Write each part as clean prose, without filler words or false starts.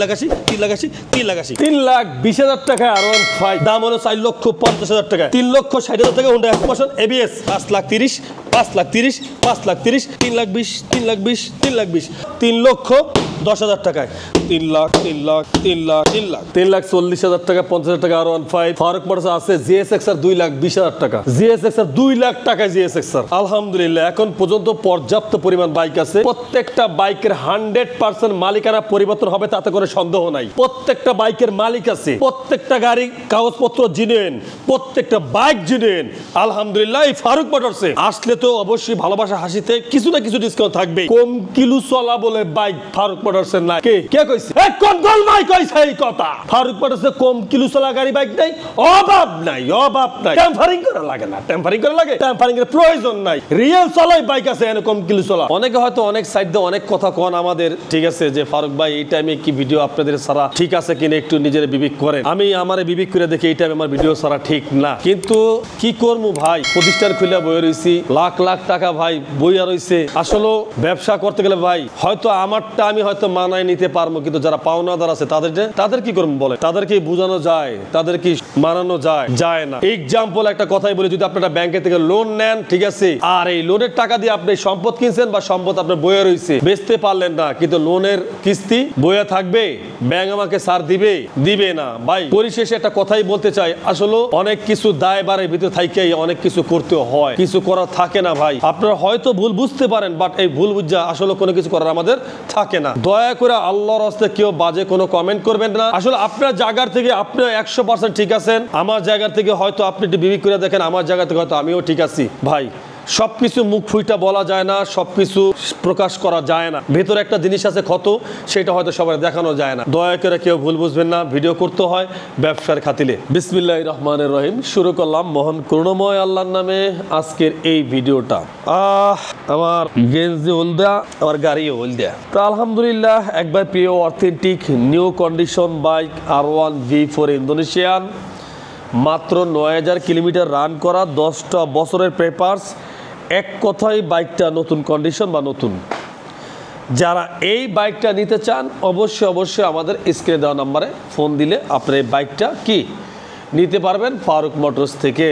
3,80,000 3,80,000 3,20,000 টাকায় R15 দাম হলো 4,50,000 টাকা 3,60,000 টাকা Honda Accusation ABS 5,30,000 5,30,000 5,30,000 3,20,000 3,10,000 টাকায় 3,40,000 টাকা 50,000 টাকা R15 ফারুক মোটরস আছে GSX-R 2,20,000 টাকা GSX-R 2 লাখ টাকায় GSX-R আলহামদুলিল্লাহ এখন পর্যন্ত পর্যাপ্ত পরিমাণ বাইক আছে প্রত্যেকটা বাইকের 100% মালিকানা পরিবর্তন হবে তাতে কোনো সন্দেহ নাই প্রত্যেকটা বাইকের মালিক আছে প্রত্যেকটা গাড়ি কাগজপত্র জেনুইন প্রত্যেকটা বাইক জেনুইন আলহামদুলিল্লাহ এই ফারুক মোটরসে আসলে তো অবশ্যই ভালোবাসা হাসিতে কিছু না কিছু ডিসকাউন্ট থাকবে কম কিলো চলা বলে বাইক ফারুক মোটরসের নাই কে কইছে কোন গোলমাই কইছে এই কথা ফারুক মোটরসে কম কিলো চলা গাড়ি বাইক নাই অভাব নাই টেম্পারিং করা লাগে না টেম্পারিং এর প্রয়োজন নাই রিয়েল চলাই বাইক আছে এনে কম কিলো চলা অনেকে হয়তো অনেক সাইড দিয়ে অনেক কথা কোন আমাদের ঠিক আছে যে ফারুক ভাই এই টাইমে কি ভিডিও আপনাদের সারা ঠিক আছে কিনা একটু নিজের বিবেক করেন আমি আমারে বিবেক করে দেখি এই টাইমে আমার ভিডিও সারা ঠিক না কিন্তু কি করবো ভাই প্রতিষ্ঠান খুলে বইয়ে রইছি লাখ লাখ টাকা ভাই বইয়া রইছে আসলে ব্যবসা করতে গেলে ভাই হয়তো আমারটা আমি হয়তো মানায় নিতে পারবো কিন্তু যারা পাওনাদার আছে তাদের কি করবো বলে তাদেরকে বোঝানো যায় তাদের কি মানানো যায় না এক্সাম্পল একটা কথাই বলি যদি আপনারা ব্যাংকে থেকে লোন নেন ঠিক আছে আর এই লোনের টাকা দিয়ে আপনি সম্পদ কিনছেন বা সম্পদ আপনার বইয়ে রইছে বেচতে পারলেন না কিন্তু লোনের কিস্তি বইয়া থাকবে ব্যাংক আমাকে ছাড় দিবে না ভাই পরিশেষে একটা কথাই বলতে চাই আসলে অনেক কিছু দায় বারের ভিতরে থাইকেই অনেক কিছু করতে হয় কিছু করার থাকে না ভাই আপনারা হয়তো ভুল বুঝতে পারেন বাট এই ভুল বুঝা আসলে কোনো কিছু করার আমাদের থাকে না দয়া করে আল্লাহর রাস্তায় কেউ বাজে কোনো কমেন্ট করবেন না আসলে আপনার জায়গার থেকে আপনি 100% ঠিক আছেন আমার জায়গা থেকে হয়তো আপনি একটু বিবেক করে দেখেন আমার জায়গা থেকে হয়তো আমিও ঠিক আছি ভাই সবকিছু মুখ ফুইটা বলা যায় না সবকিছু প্রকাশ করা যায় না ভেতরে একটা জিনিস আছে ক্ষত সেটা হয়তো সবাই দেখানো যায় না দয়া করে কেউ ভুল বুঝবেন না ভিডিও করতে হয় ব্যবসার খাতিরে বিসমিল্লাহির রহমানির রহিম শুরু করলাম মহান করুণাময় আল্লাহর নামে আজকের এই ভিডিওটা আমার গেঞ্জি হলদা আমার গাড়িও হলদা তো আলহামদুলিল্লাহ একবার প্রিয় authentic new condition bike R1 V4 Indonesian মাত্র 9,000 কিলোমিটার রান করা 10টা বছরের পেপারস এক কথায় বাইকটা নতুন কন্ডিশন বা নতুন যারা এই বাইকটা নিতে চান অবশ্যই আমাদের স্ক্রিনে দেওয়া নাম্বারে ফোন দিলে আপনার এই বাইকটা কি নিতে পারবেন ফারুক মোটরস থেকে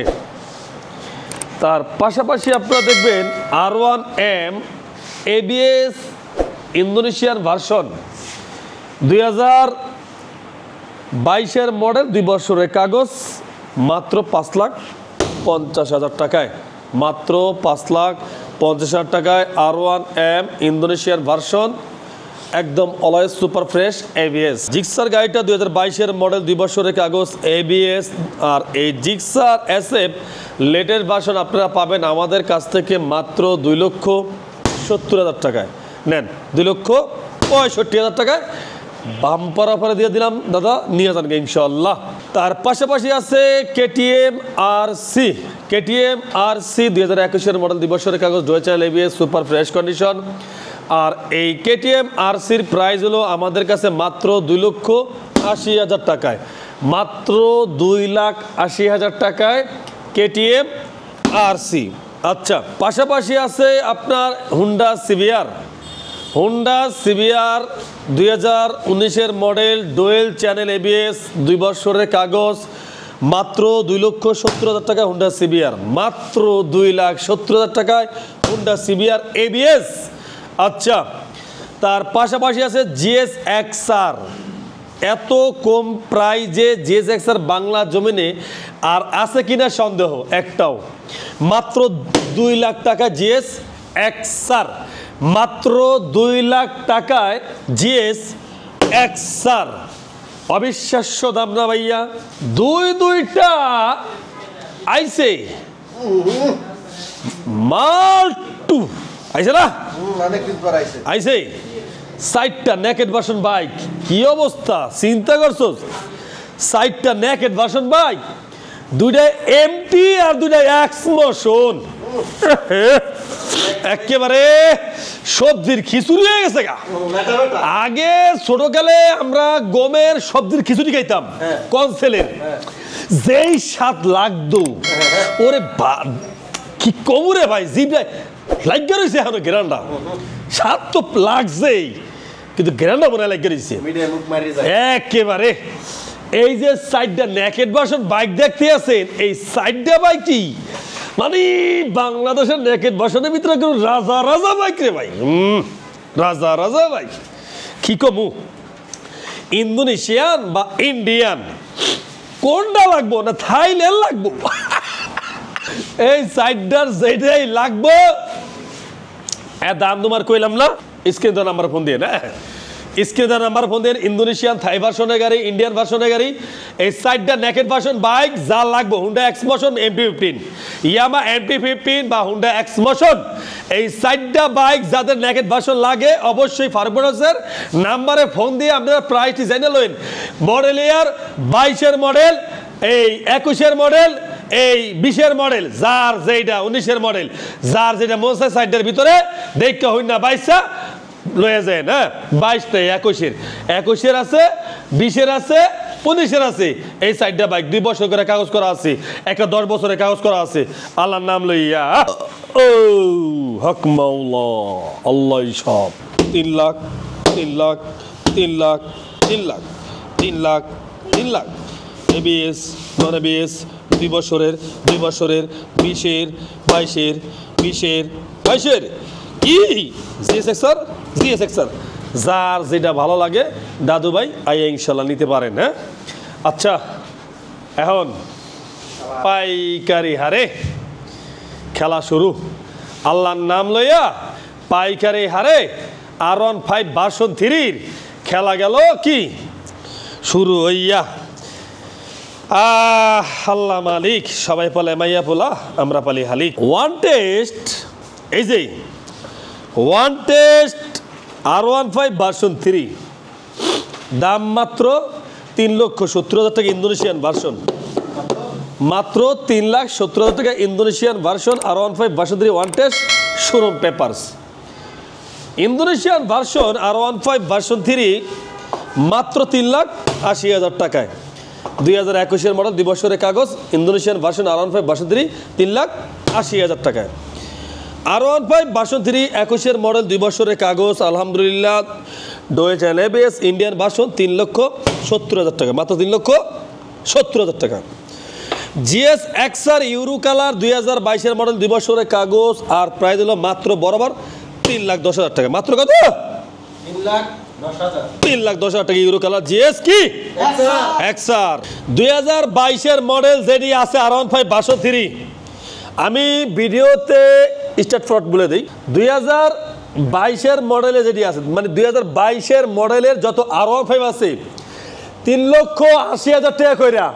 তার পাশাপাশি আপনারা দেখবেন R1M ABS Indonesian version 2022 model 2 বছরের কাগজ মাত্র 5,50,000 টাকায় মাত্র 5,50,000 টাকায় R1M ইন্দোনেশিয়ান ভার্সন একদম always super fresh ABS Gixxer গাড়িটা 2022 মডেল 2 বছরের কাগজ ABS আর এই জিক্সার SF লেটেস্ট ভার্সন আপনারা পাবেন আমাদের কাছ থেকে মাত্র 2,70,000 টাকায় নেন 2,65,000 টাকায় বাম্পার অফারে দিয়ে দিলাম দাদা নিয়ে যান ইনশাআল্লাহ তার পাশাপাশি আছে KTM RC 2021 মডেল 2 বছরের কাগজ dual ABS super fresh condition আর এই KTM RC এর প্রাইস হলো আমাদের কাছে মাত্র 2,80,000 টাকায় মাত্র 2,80,000 টাকায় KTM RC আচ্ছা পাশাপাশি আছে আপনার Honda CBR 2019 model dual channel ABS 2 বছরের কাগজ মাত্র 2,70,000 টাকা Honda CBR মাত্র 2,70,000 টাকায় Honda CBR ABS আচ্ছা তার পাশাপাশি আছে GSX-R এত কম প্রাইজে GSX-R বাংলা জমিনে আর আছে কিনা সন্দেহ একটাও মাত্র 2 লাখ টাকা GSX-R মাত্র 2 লাখ টাকায় GSX-R অবিশ্বাস্য দাম না ভাইয়া দুইটা আইছে মাল্টু আইছে না আইছে 60টা নেকেড ভার্সন বাইক কি অবস্থা চিন্তা করছো 60টা নেকেড ভার্সন বাইক দুইটা MT আর দুইটা এক্সমোশন একেবারে সবজির খিচুড়ি হয়ে গেছে গা আগে ছোটকালে আমরা গমের সবজির খিচুড়ি খাইতাম কনসেলের যেই স্বাদ লাগতো ওরে কি কমরে ভাই জিভ লাগিয়ে রয়েছে এখনো গ্রান্ডা স্বাদ তো লাগছেই কিন্তু গ্যারান্টা মনে লাগিয়ে দিচ্ছে একেবারে। এই যে সাইডটা নেকেড ভার্সন বাইক দেখতে আছেন, এই সাইডটা বাইকটি মানে বাংলাদেশের নেকেড ভার্সনের ভিতরে রাজা রাজা বাইক রে ভাই, রাজা রাজা বাইক। কি কমু, ইন্দোনেশিয়ান বা ইন্ডিয়ান কোনটা লাগবো না থাইল্যান্ড লাগবো? এই সাইডটার যেটাই লাগবো দাম তোমার কইলাম না, স্ক্রিনে নাম্বার ফোন দিয়ে না, স্ক্রিনে নাম্বার ফোন দিয়ে ইন্দোনেশিয়ান থাই ভার্সনের গাড়ি, ইন্ডিয়ান ভার্সনের গাড়ি, এই সাইডটা নেকেড ভার্সন বাইক যা লাগবো হুন্ডা এক্স মোশন MT-15, ইয়ামা MT-15 বা হুন্ডা এক্স মোশন, এই সাইডটা বাইক যাদের নেকেড ভার্সন লাগে অবশ্যই ফারুক মোটরসের নাম্বারে ফোন দিয়ে আপনারা প্রাইসটি জেনে লইন। মডেল ইয়ার 22-এর মডেল, এই 21-এর মডেল, এই 20-এর মডেল, যার যেটা 19-এর মডেল, যার যেটা মনসা সাইডের ভিতরে দেখতে হই না 22টা লয়ে যায় না, 22টা 21-এর আছে, 20-এর আছে, 19-এর আছে। এই সাইডটা বাইক 2 বছর করে কাগজ করা আছে, একটা 10 বছরের কাগজ করা আছে। আল্লাহর নাম লইয়া ও হক মাওলা আল্লাহ সব 3 লাখ 3 লাখ 3 লাখ 3 লাখ 3 লাখ 3 লাখ ABS নন ABS 2 বছরের 20-এর 22-এর 22-এর কি জিএসএক্সআর যার যেটা ভালো লাগে দাদু ভাই আইয়া ইনশাল্লাহ নিতে পারেন। হ্যাঁ আচ্ছা, এখন পাইকারি হারে খেলা শুরু। আল্লাহর নাম লইয়া পাইকারি হারে R15 ভার্সন 3 খেলা গেল কি শুরু হইয়া। আল্লাহ মালিক, সবাই পালে মাইয়া পোলা, আমরা পালি হালিক। ওয়ান টেস্ট, এই যে ওয়ান টেস্ট R15 ভার্সন 3 দাম মাত্র 3,70,000 টাকা ইন্দোনেশিয়ান ভার্সন, মাত্র 3,70,000 টাকা Indonesian version R15 version 3 one test showroom papers. Indonesian version R15 version 3 মাত্র 3,80,000 টাকায়, 2021-এর মডেল 2 বছরের কাগজ, ইন্দোনেশিয়ান ভার্সন R15 ভার্সন 3 3,80,000 টাকায়। R15 ভার্সন 3 21-এর মডেল 2 বছরের কাগজ, আলহামদুলিল্লাহ ডয়েচ ABS, ইন্ডিয়ান ভার্সন 3,70,000 টাকা, মাত্র 3,70,000 টাকা। GSXR ইউরো কালার 2022-এর মডেল 2 বছরের কাগজ, আর প্রাইস হলো মাত্র বরাবর 3,10,000 টাকা। মাত্র কত? 3,10,000 টাকা ইউরো কালার GS কি XR 2022-এর মডেল যেটি আছে R15 ভার্সন 3। আমি ভিডিওতে স্টার্ট ফ্রড বলে দিই, 2022-এর মডেলে যেটি আছে, মানে 2022-এর মডেলের যত R15 আছে 3,80,000 টাকা কইরা,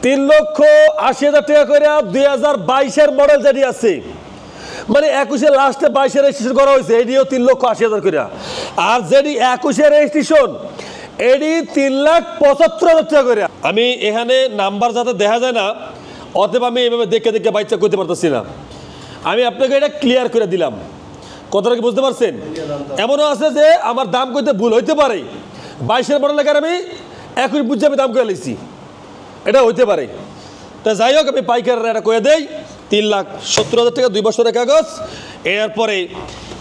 3,80,000 টাকা কইরা 2022-এর মডেল যেটি আছে, মানে 21-এর লাস্টে 22-এর রেজিস্ট্রেশন করা হয়েছে, এটিও 3,80,000 কইরা। আর যেটি 21-এর রেজিস্ট্রেশন এটি 3,75,000 টাকা কইরা। আমি এখানে নাম্বার যাতে দেখা যায় না, অতএব আমি এইভাবে দেখে দেখে বাইক চেক করতে পারতেছি না, আমি আপনাকে এটা ক্লিয়ার করে দিলাম। কথাটা কি বুঝতে পারছেন? এমনও আছে যে আমার দাম কইতে ভুল হইতে পারে, 22-এর মডেল লেখার আমি 21 বুঝে আমি দাম করে লিখছি, এটা হইতে পারে। তা যাই হোক, আমি পাইকারের এটা কয়ে দেই 3,70,000 টাকা 2 বছরের কাগজ। এরপরে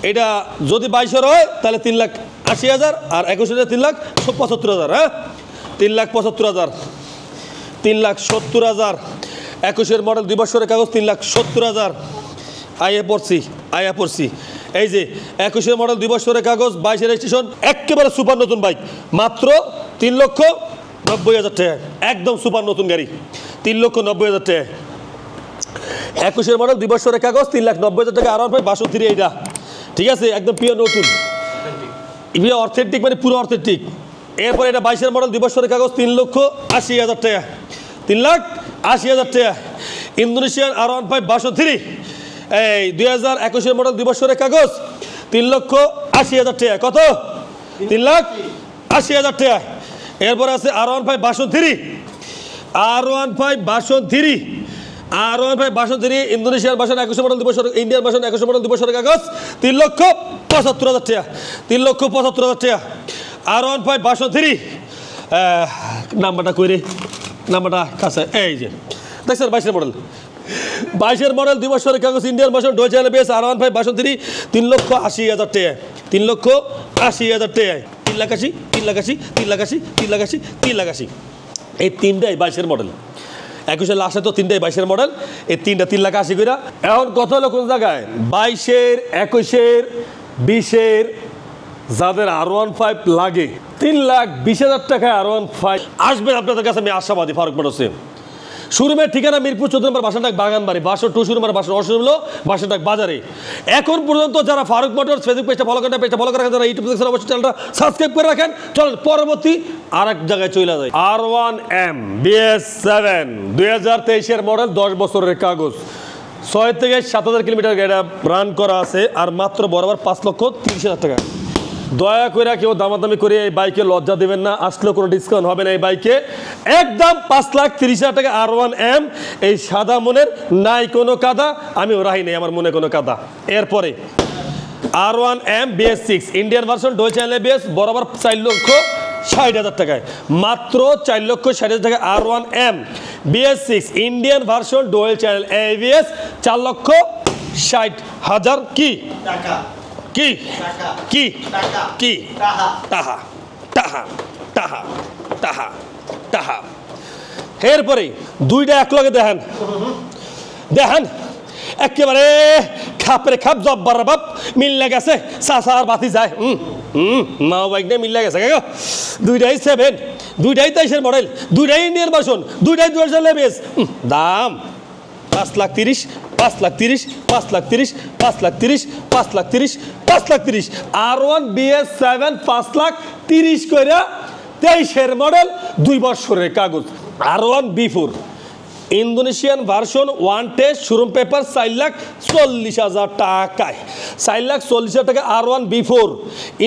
এটা যদি 22-এর হয় তাহলে 3,80,000, আর 21-এর 3,75,000। হ্যাঁ 3,75,000, 3,70,000। 21-এর মডেল 2 বছরের কাগজ 3,70,000। আয়া পড়ছি এই যে 21-এর মডেল 2 বছরের কাগজ, 22-এর রেজিস্ট্রেশন, একেবারে সুপার নতুন বাইক, মাত্র 3,90,000 টাকা, একদম সুপার নতুন গাড়ি, 3,90,000 টাকা। 21-এর মডেল 2 বছরের কাগজ, 3,90,000 টাকা R15 ভার্সন 3 এইটা, ঠিক আছে, একদম পিওর নতুন, অথেন্টিক, মানে পুরো অথেন্টিক। এরপর এটা 22-এর মডেল 2 বছরের কাগজ, 3,80,000 টাকা, 3,80,000 টাকা। ইন্দোনেশিয়ান R15 ভার্সন 3 এই 2021-এর মডেল 2 বছরের কাগজ, 3,80,000 টাকা। কত? 3,80,000 টাকা। এরপর আছে R15 version 3, R15 version 3, R15 version 3 Indonesian version 21 model 2 বছর, ইন্ডিয়ান ভার্সন 21 মডেল 2 বছরের কাগজ, 3,75,000 টাকা, 3,75,000 টাকা। R15 ভার্সন 3 নাম্বারটা কই রে, নাম্বারটা কাছে, এই যে দেখছেন 22-এর মডেল, 22-এর মডেল 2 বছরের কাগজ, Indian version Deutsch ABS, R15 version 3 3,80,000 টাকা। 3,80,000 টাকায় 3,80,000 3,80,000 3,80,000 3,80,000 3,80,000 এই তিনটাই 22-এর মডেল 21-এর লাস্টে তো তিনটাই 22-এর মডেল এই তিনটা 3,80,000 করে এখন কথা হলো কোন জায়গায় 22-এর 21-এর 20-এর যাদের R15 লাগে 3,20,000 টাকায় R15 আসবে আপনাদের কাছে আমি আশাবাদী ফারুক মোটরসে শোরুমের ঠিকানা মিরপুর 14 নম্বর বাসানডাক বাগানবাড়ি 62 শোরুমের বাসা হলো বাসানডাক বাজারে এখন পর্যন্ত যারা ফারুক মোটরস ফেসবুক পেজটা ফলো করেন পেজটা ফলো করেন যারা ইউটিউব দেখছেন অবশ্যই চ্যানেলটা সাবস্ক্রাইব করে রাখেন চলেন পরবর্তী আরেক জায়গায় চলে যায় R1M BS7 2023-এর মডেল 10 বছরের কাগজ 6 থেকে 7,000 কিলোমিটার গাড়িটা রান করা আছে আর মাত্র বরাবর 5,30,000 টাকা দয়া করে কেউ দামাদামি করে এই বাইকে লজ্জা দেবেন না আসলেও কোনো ডিসকাউন্ট হবে না এই বাইকে একদম 5,30,000 টাকা R1M এই সাদা মনের নাই কোনো কাদা আমি রাহি নেই আমার মনে কোনো কাদা এরপরে R1M BS6 Indian version dual channel ABS বরাবর 4,60,000 টাকায় মাত্র 4,60,000 টাকা R1M BS6 Indian version dual channel ABS 4,60,000 কি টাকা কি কি কি টাহা টাহা টাহা টাহা টাহা এরপরে দুইটা একলগে দেখেন দেখেন একেবারে খাপরে খাপ জব্বার বাপ মিললে গেছে সাসার বাতি যায় মা বাইক নিয়ে মিললে গেছে দুইটাই 7 দুইটাই 23-এর মডেল দুইটাই ইন্ডিয়ান ভার্সন দুইটাই ডুয়াল চ্যানেল ABS দাম 5,30,000 5,30,000 5,30,000 5,30,000 5,30,000 5,30,000 R1 BS7 5,30,000 করে 23-এর মডেল 2 বছরের কাগজ R1 B4 Indonesian version 1 test showroom paper 4,40,000 টাকায় 4,40,000 টাকা R1 B4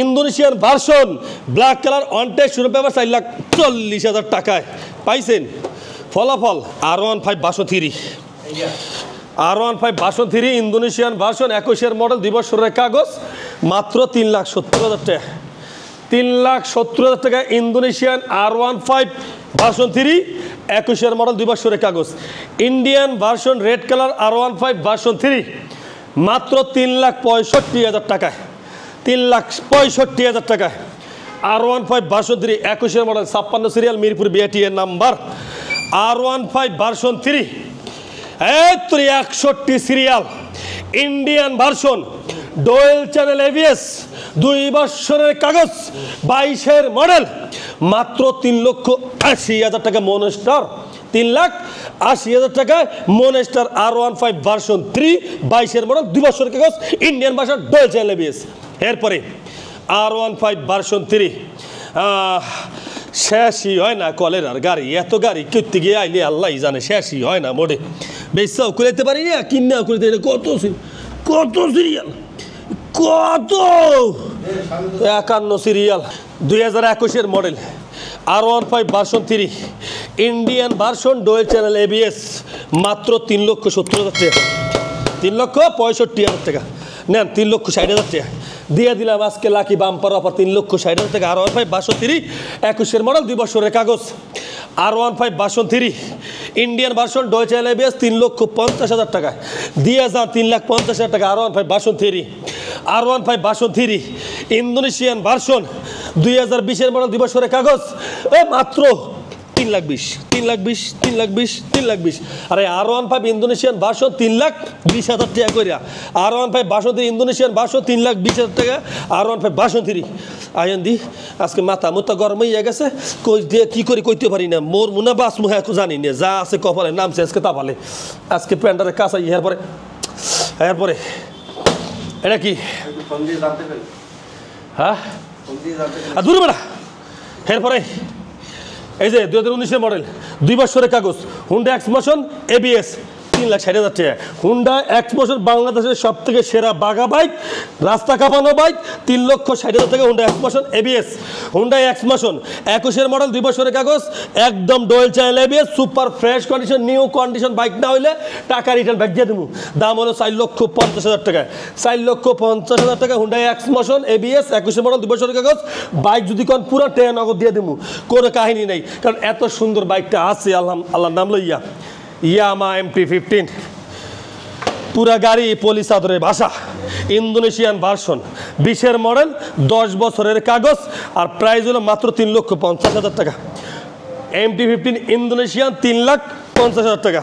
Indonesian version black colour 1 test showroom paper 4,40,000 টাকায় পাইছেন ফলাফল R15 62 R15 62 Indonesian version 21-এর model 2 বছরের কাগজ মাত্র 3,70,000 টাকা 3,70,000 টাকা ইন্দোনেশিয়ান R15 ভার্সন 3 21-এর মডেল 2 বছরের কাগজ Indian version red colour R15 version 3 মাত্র 3,65,000 টাকায় 3,65,000 টাকায় R15 ভার্সন 3 21-এর model 56 serial Mirpur BATN number R15 version 3 61 serial Indian version dual channel ABS 2 বছরের কাগজ 22-এর মডেল মাত্র 3,80,000 টাকা মনস্টার 3,80,000 টাকায় মনস্টার R15 ভার্সন 3 22-এর মডেল 2 বছরের কাগজ Indian version dual channel ABS এরপরে R15 ভার্সন 3 শেষই হয় না কলের আর গাড়ি এত গাড়ি করতে গিয়ে আইলে আল্লাহ জানে শেষই হয় না মোটে বেশাও করতে পারি না কিনাও করতে কত কত সিরিয়াল কত 51 সিরিয়াল 2021-এর model R15 version 3 Indian version dual channel ABS মাত্র 3,70,000 টাকা 3,65,000 টাকা নেন 3,60,000 টাকা দিয়ে দিলাম আজকে লাকি বাম্পার অফার 3,60,000 টাকা R15 ভার্সন 3 21-এর মডেল 2 বছরের কাগজ R15 version 3 Indian version dual channel ABS 3,50,000 টাকা দিয়ে যান 3,50,000 টাকা R15 version 3 R15 version 3 Indonesian version 2020-এর মডেল 2 বছরের কাগজ মাত্র 3,20,000 আরে R15 ইন্দোনেশিয়ান ভার্সন 3,20,000 টাকা কইরা R15 ভার্সন 3 ইন্দোনেশিয়ান ভার্সন 3,20,000 টাকা R15 ভার্সন 3 আইন দি আজকে মাথা গরম হয়ে গেছে কই দিয়ে কি করে কইতে পারি না মোর মুনা বাস মুহা জানি না যা আছে কপালে নামছে আজকে তাপালে আজকে প্যান্ডারে কাঁচা এরপরে এটা কি হ্যাঁ দূরে বেড়া এরপরে এই যে 2019-এর মডেল 2 বছরের কাগজ হুন্ডা এক্সমোশন ABS 3,60,000 টাকা হুন্ডা এক্সমোশন বাংলাদেশের সব থেকে সেরা বাগা বাইক রাস্তা কাঁপানো বাইক 3,60,000 টাকা হুন্ডা এক্সমোশন ABS হুন্ডা এক্সমোশন 21-এর মডেল 2 বছরের কাগজ একদম dual channel ABS super fresh condition new condition bike না হইলে টাকা রিটার্ন ব্যাক দিয়ে দেবো দাম হলো 4,50,000 টাকা 4,50,000 টাকা হুন্ডা এক্সমোশন ABS 21-এর মডেল 2 বছরের কাগজ বাইক যদি কোন পুরো টাকা নগদ দিয়ে দেবো কোনো কাহিনী নেই কারণ এত সুন্দর বাইকটা আছে আল্লাহর নাম লইয়া ইয়ামা MT-15 পুরা গাড়ি পলি চাদরের ভাষা, ইন্দোনেশিয়ান ভার্সন, 20-এর মডেল, 10 বছরের কাগজ, আর প্রাইস হলো মাত্র 3,50,000 টাকা। MT-15 ইন্দোনেশিয়ান 3,50,000 টাকা।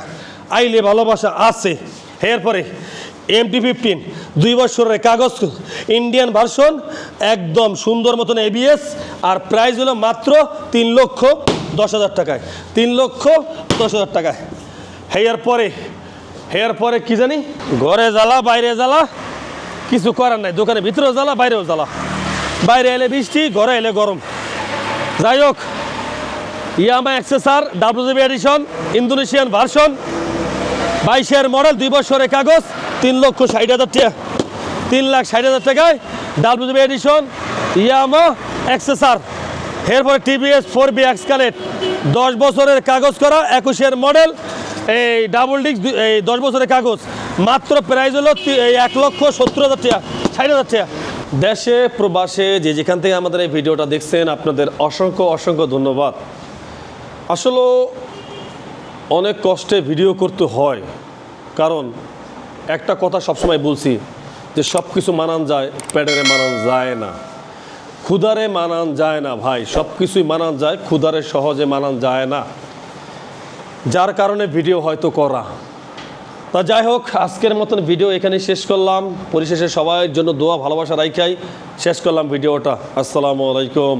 আইলে ভালোবাসা আছে। এরপরে MT-15 2 বছরের কাগজ, ইন্ডিয়ান ভার্সন, একদম সুন্দর মতন ABS, আর প্রাইস হলো মাত্র 3,10,000 টাকায়। 3,10,000 টাকায়। হেয়ার পরে কি জানি, ঘরে জ্বালা বাইরে জ্বালা, কিছু করার নাই, দোকানের ভিতরেও জ্বালা বাইরেও জ্বালা, বাইরে এলে বৃষ্টি, ঘরে এলে গরম। যাই হোক, ইয়ামা এক্সেসার WJB এডিশন ইন্দোনেশিয়ান ভার্সন, 22-এর মডেল, 2 বছরের কাগজ, 3,60,000 টাকা। 3,60,000 টাকায় WJB এডিশন ইয়ামা এক্সেসার। এরপরে TVS 4B এক্সকালেট, 10 বছরের কাগজ করা, 21-এর মডেল, এই ডাবল ডিস্ক, এই 10 বছরের কাগজ, মাত্র প্রাইস হলো 1,70,000 টাকা, 60,000 টাকা। দেশে প্রবাসে যে যেখান থেকে আমাদের এই ভিডিওটা দেখছেন, আপনাদের অসংখ্য অসংখ্য ধন্যবাদ। আসলে অনেক কষ্টে ভিডিও করতে হয়, কারণ একটা কথা সবসময় বলছি যে সব কিছু মানান যায়, পেটেরে মানান যায় না, ক্ষুধারে মানান যায় না ভাই, সব কিছুই মানান যায়, ক্ষুধারে সহজে মানান যায় না, যার কারণে ভিডিও হয়তো করা। তা যাই হোক, আজকের মতন ভিডিও এখানে শেষ করলাম। পরিশেষে সবার জন্য দোয়া ভালোবাসা রাখাই শেষ করলাম ভিডিওটা। আসসালামু আলাইকুম।